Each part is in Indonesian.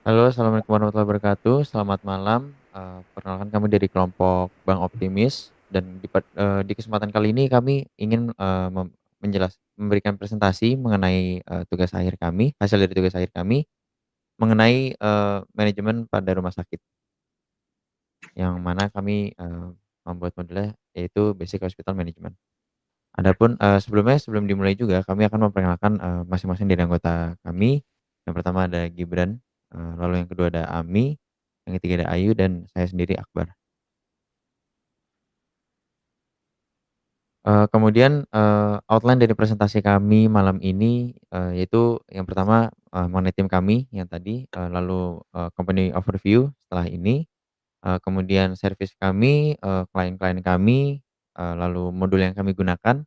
Halo, assalamualaikum warahmatullahi wabarakatuh. Selamat malam. Perkenalkan kami dari kelompok Bank Optimis dan di kesempatan kali ini kami ingin memberikan presentasi mengenai tugas akhir kami, hasil dari tugas akhir kami mengenai manajemen pada rumah sakit, yang mana kami membuat modelnya yaitu Basic Hospital Management. Adapun sebelum dimulai juga kami akan memperkenalkan masing-masing dari anggota kami. Yang pertama ada Gibran, lalu yang kedua ada Ami, yang ketiga ada Ayu, dan saya sendiri Akbar. Kemudian outline dari presentasi kami malam ini yaitu yang pertama mengenai tim kami yang tadi, lalu company overview setelah ini, kemudian service kami, klien-klien kami, lalu modul yang kami gunakan.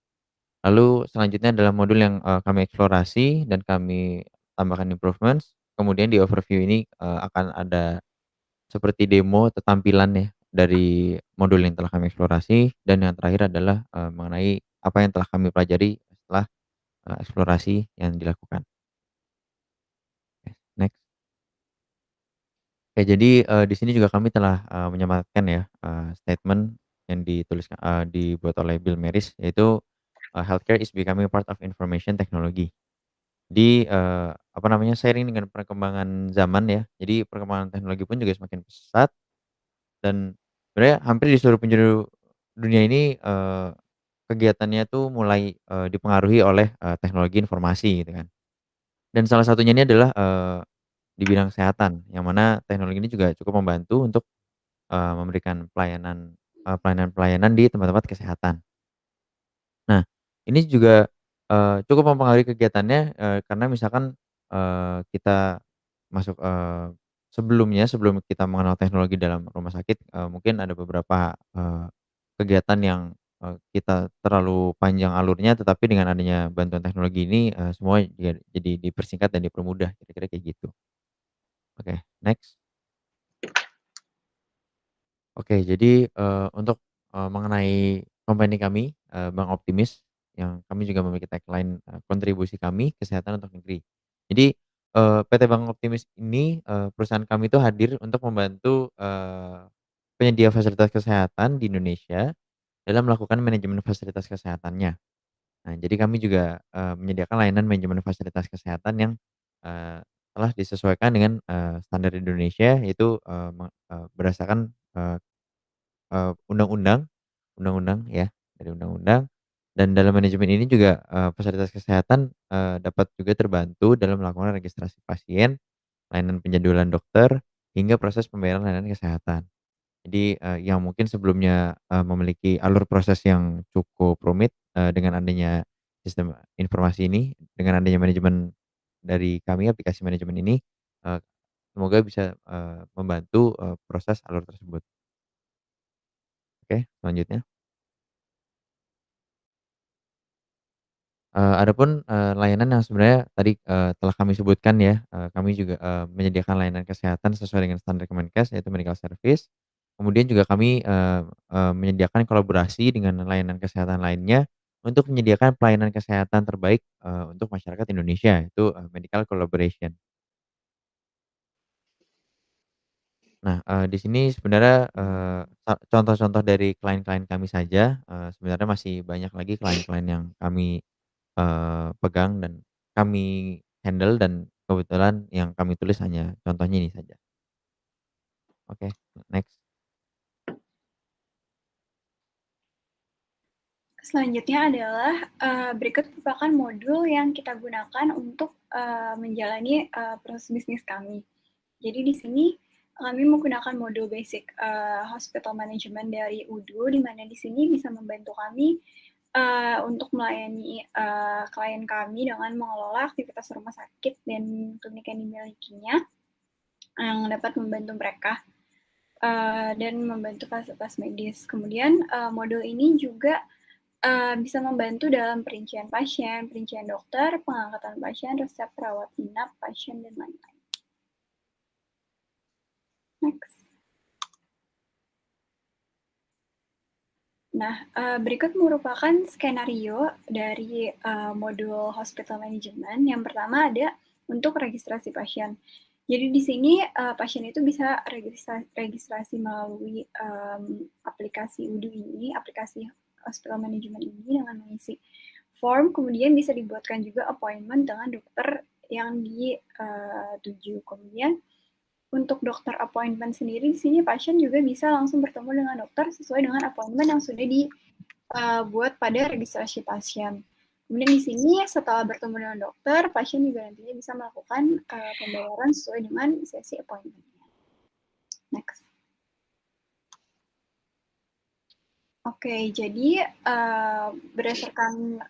Lalu selanjutnya adalah modul yang kami eksplorasi dan kami tambahkan improvements. Kemudian di overview ini akan ada seperti demo atau tampilan ya dari modul yang telah kami eksplorasi, dan yang terakhir adalah mengenai apa yang telah kami pelajari setelah eksplorasi yang dilakukan. Oke, next. Oke, jadi di sini juga kami telah menyematkan ya statement yang dibuat oleh Bill Maris, yaitu "Healthcare is becoming a part of information technology." Apa namanya, seiring dengan perkembangan zaman ya, jadi perkembangan teknologi pun juga semakin pesat, dan sebenarnya hampir di seluruh penjuru dunia ini kegiatannya tuh mulai dipengaruhi oleh teknologi informasi gitu kan. Dan salah satunya ini adalah di bidang kesehatan, yang mana teknologi ini juga cukup membantu untuk memberikan pelayanan-pelayanan di tempat-tempat kesehatan. Nah, ini juga cukup mempengaruhi kegiatannya, karena misalkan kita masuk sebelum kita mengenal teknologi dalam rumah sakit, mungkin ada beberapa kegiatan yang kita terlalu panjang alurnya, tetapi dengan adanya bantuan teknologi ini semua jadi dipersingkat dan dipermudah, kira-kira kayak gitu. Oke, next. Oke, jadi untuk mengenai company kami, Bank Optimis, yang kami juga memiliki tagline "Kontribusi kami, kesehatan untuk negeri". Jadi PT Bank Optimis ini, perusahaan kami itu hadir untuk membantu penyedia fasilitas kesehatan di Indonesia dalam melakukan manajemen fasilitas kesehatannya. Nah, jadi kami juga menyediakan layanan manajemen fasilitas kesehatan yang telah disesuaikan dengan standar Indonesia, yaitu berdasarkan undang-undang undang-undang ya, dari undang-undang. Dan dalam manajemen ini juga fasilitas kesehatan dapat juga terbantu dalam melakukan registrasi pasien, layanan penjadwalan dokter, hingga proses pembayaran layanan kesehatan. Jadi yang mungkin sebelumnya memiliki alur proses yang cukup rumit, dengan adanya sistem informasi ini, dengan adanya manajemen dari kami, aplikasi manajemen ini, eee, semoga bisa membantu proses alur tersebut. Oke, selanjutnya. Adapun layanan yang sebenarnya tadi telah kami sebutkan ya, kami juga menyediakan layanan kesehatan sesuai dengan standar Kemenkes, yaitu medical service. Kemudian juga kami menyediakan kolaborasi dengan layanan kesehatan lainnya untuk menyediakan pelayanan kesehatan terbaik untuk masyarakat Indonesia, itu medical collaboration. Nah, di sini sebenarnya contoh-contoh dari klien-klien kami saja, sebenarnya masih banyak lagi klien-klien yang kami pegang dan kami handle, dan kebetulan yang kami tulis hanya contohnya ini saja. Oke, next. Selanjutnya adalah berikut merupakan modul yang kita gunakan untuk menjalani proses bisnis kami. Jadi di sini kami menggunakan modul basic hospital management dari UDU, di mana di sini bisa membantu kami untuk melayani klien kami dengan mengelola aktivitas rumah sakit dan klinik yang dimilikinya, yang dapat membantu mereka dan membantu fasilitas medis. Kemudian modul ini juga bisa membantu dalam perincian pasien, perincian dokter, pengangkatan pasien, resep rawat inap pasien, dan lain-lain. Next. Nah, berikut merupakan skenario dari modul hospital management. Yang pertama ada untuk registrasi pasien. Jadi di sini pasien itu bisa registrasi melalui aplikasi UDU ini, aplikasi hospital management ini dengan mengisi form, kemudian bisa dibuatkan juga appointment dengan dokter yang dituju. Kemudian untuk dokter appointment sendiri di sini pasien juga bisa langsung bertemu dengan dokter sesuai dengan appointment yang sudah dibuat pada registrasi pasien. Kemudian di sini setelah bertemu dengan dokter, pasien juga nantinya bisa melakukan pembayaran sesuai dengan sesi appointment-nya. Next. Oke, jadi berdasarkan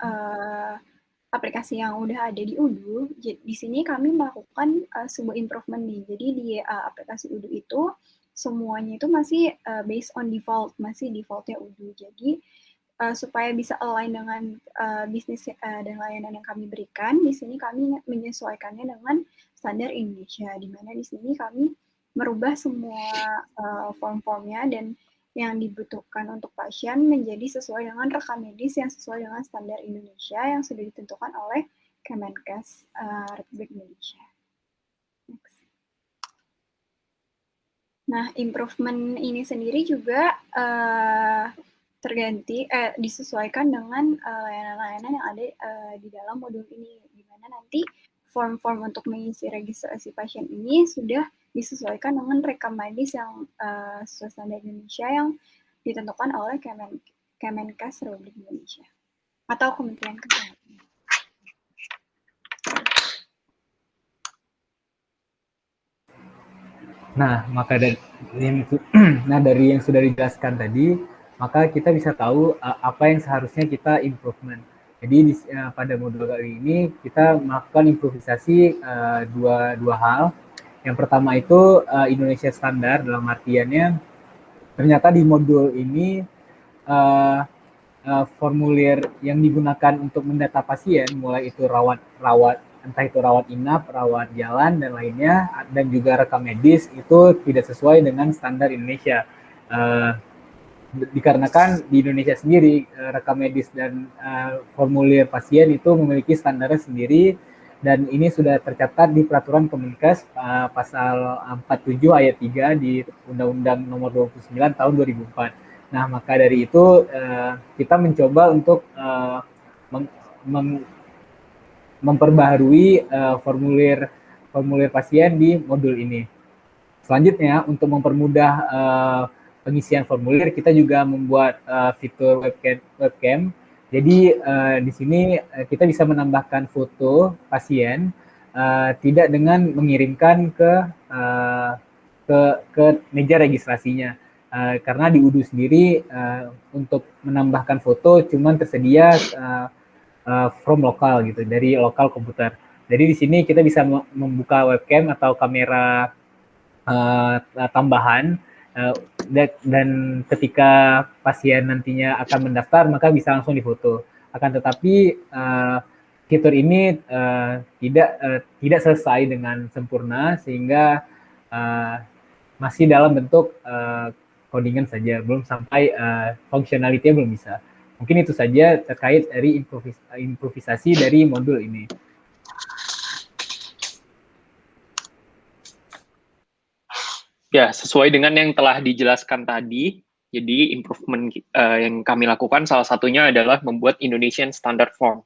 aplikasi yang udah ada di UDU, di sini kami melakukan sebuah improvement nih. Jadi di aplikasi UDU itu semuanya itu masih based on default, masih defaultnya UDU. Jadi supaya bisa align dengan bisnis dan layanan yang kami berikan, di sini kami menyesuaikannya dengan standar Indonesia, di mana di sini kami merubah semua form-formnya dan yang dibutuhkan untuk pasien menjadi sesuai dengan rekam medis yang sesuai dengan standar Indonesia yang sudah ditentukan oleh Kemenkes Republik Indonesia. Next. Nah, improvement ini sendiri juga disesuaikan dengan layanan-layanan yang ada di dalam modul ini, di mana nanti form-form untuk mengisi registrasi pasien ini sudah disesuaikan dengan rekam medis yang sesuai standar Indonesia yang ditentukan oleh Kemenkes Republik Indonesia atau Kementerian Kesehatan. Nah, maka dari yang sudah dijelaskan tadi, maka kita bisa tahu apa yang seharusnya kita improvement. Jadi pada modul kali ini kita melakukan improvisasi dua hal. Yang pertama itu Indonesia standar, dalam artiannya ternyata di modul ini formulir yang digunakan untuk mendata pasien, mulai itu rawat entah itu rawat inap, rawat jalan dan lainnya, dan juga rekam medis itu tidak sesuai dengan standar Indonesia. Dikarenakan di Indonesia sendiri rekam medis dan formulir pasien itu memiliki standarnya sendiri, dan ini sudah tercatat di peraturan Kemenkes pasal 47 ayat 3 di Undang-Undang nomor 29 tahun 2004. Nah, maka dari itu kita mencoba untuk memperbaharui formulir pasien di modul ini. Selanjutnya, untuk mempermudah pengisian formulir, kita juga membuat fitur webcam. Jadi di sini kita bisa menambahkan foto pasien, tidak dengan mengirimkan ke meja registrasinya. Karena di UDU sendiri untuk menambahkan foto cuman tersedia from lokal gitu, dari lokal komputer. Jadi di sini kita bisa membuka webcam atau kamera tambahan dan ketika pasien nantinya akan mendaftar maka bisa langsung difoto. Akan tetapi fitur ini tidak selesai dengan sempurna, sehingga masih dalam bentuk codingan saja, belum sampai functionality-nya belum bisa. Mungkin itu saja terkait dari improvisasi dari modul ini. Ya, sesuai dengan yang telah dijelaskan tadi, jadi improvement yang kami lakukan salah satunya adalah membuat Indonesian Standard Form.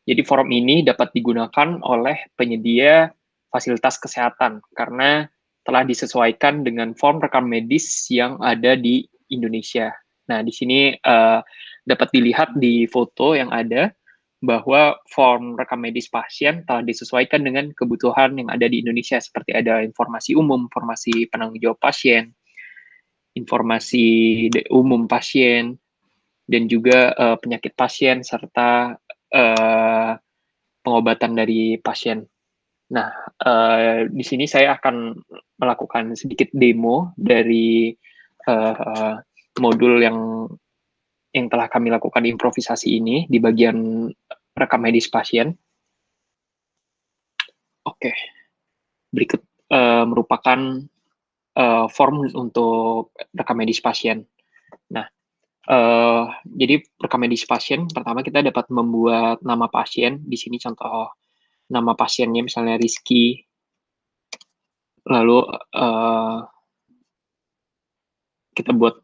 Jadi form ini dapat digunakan oleh penyedia fasilitas kesehatan karena telah disesuaikan dengan form rekam medis yang ada di Indonesia. Nah, di sini dapat dilihat di foto yang ada bahwa form rekam medis pasien telah disesuaikan dengan kebutuhan yang ada di Indonesia, seperti ada informasi umum, informasi penanggung jawab pasien, informasi umum pasien, dan juga penyakit pasien, serta pengobatan dari pasien. Nah, di sini saya akan melakukan sedikit demo dari modul yang telah kami lakukan improvisasi ini di bagian rekam medis pasien. Oke, berikut merupakan form untuk rekam medis pasien. Nah, jadi rekam medis pasien, pertama kita dapat membuat nama pasien. Di sini contoh nama pasiennya misalnya Rizky. lalu kita buat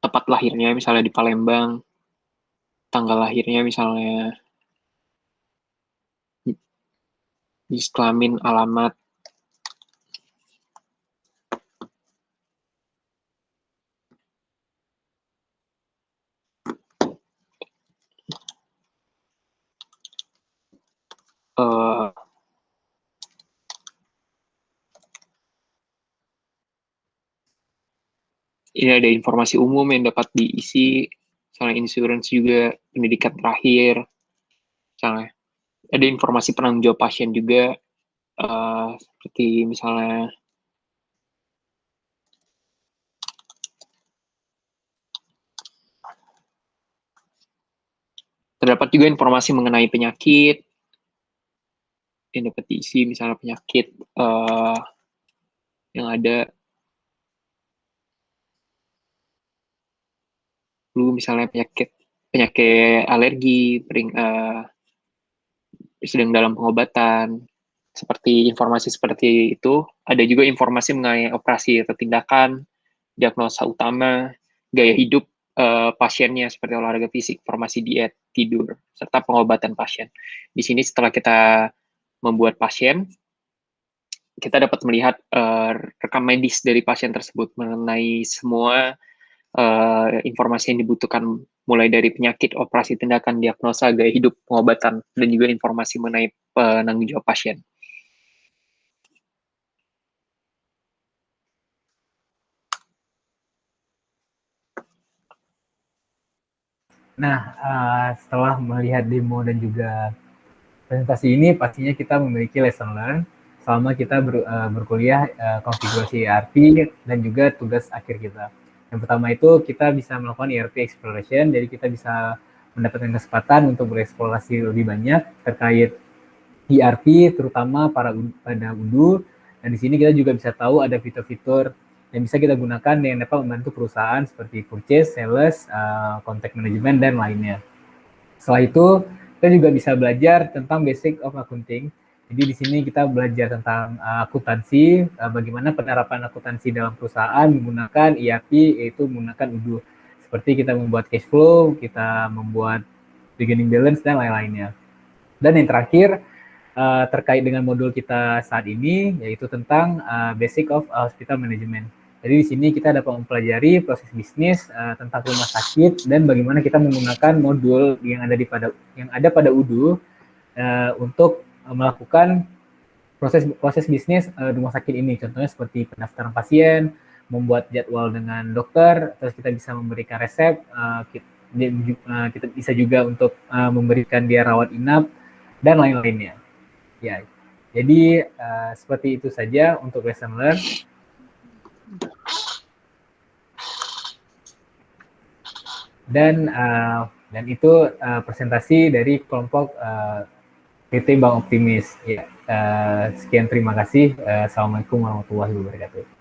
tempat lahirnya misalnya di Palembang, tanggal lahirnya misalnya, jenis kelamin, alamat. Ini ada informasi umum yang dapat diisi, misalnya insurance juga, pendidikan terakhir, misalnya ada informasi penanggung jawab pasien juga, seperti misalnya terdapat juga informasi mengenai penyakit yang dapat diisi, misalnya penyakit yang ada, dulu misalnya penyakit alergi, sedang dalam pengobatan, seperti informasi seperti itu. Ada juga informasi mengenai operasi atau tindakan, diagnosa utama, gaya hidup pasiennya seperti olahraga fisik, formasi diet, tidur, serta pengobatan pasien. Di sini setelah kita membuat pasien, kita dapat melihat rekam medis dari pasien tersebut mengenai semua informasi yang dibutuhkan, mulai dari penyakit, operasi, tindakan, diagnosa, gaya hidup, pengobatan, dan juga informasi mengenai penanggung jawab pasien. Nah, setelah melihat demo dan juga presentasi ini, pastinya kita memiliki lesson learn selama kita berkuliah konfigurasi ERP dan juga tugas akhir kita. Yang pertama itu kita bisa melakukan ERP exploration, jadi kita bisa mendapatkan kesempatan untuk bereksplorasi lebih banyak terkait ERP, terutama pada UDU. Dan di sini kita juga bisa tahu ada fitur-fitur yang bisa kita gunakan yang dapat membantu perusahaan seperti purchase, sales, contact management, dan lainnya. Setelah itu, kita juga bisa belajar tentang basic of accounting. Jadi di sini kita belajar tentang akuntansi, bagaimana penerapan akuntansi dalam perusahaan menggunakan ERP, yaitu menggunakan UDU. Seperti kita membuat cash flow, kita membuat beginning balance, dan lain-lainnya. Dan yang terakhir, terkait dengan modul kita saat ini, yaitu tentang basic of hospital management. Jadi di sini kita dapat mempelajari proses bisnis tentang rumah sakit dan bagaimana kita menggunakan modul yang ada pada UDU untuk melakukan proses bisnis rumah sakit ini. Contohnya seperti pendaftaran pasien, membuat jadwal dengan dokter, terus kita bisa memberikan resep, kita bisa juga untuk memberikan dia rawat inap dan lain-lainnya. Ya, jadi seperti itu saja untuk lesson learn. Dan itu presentasi dari kelompok PT Bank Optimis. Ya, sekian, terima kasih. Assalamualaikum warahmatullahi wabarakatuh.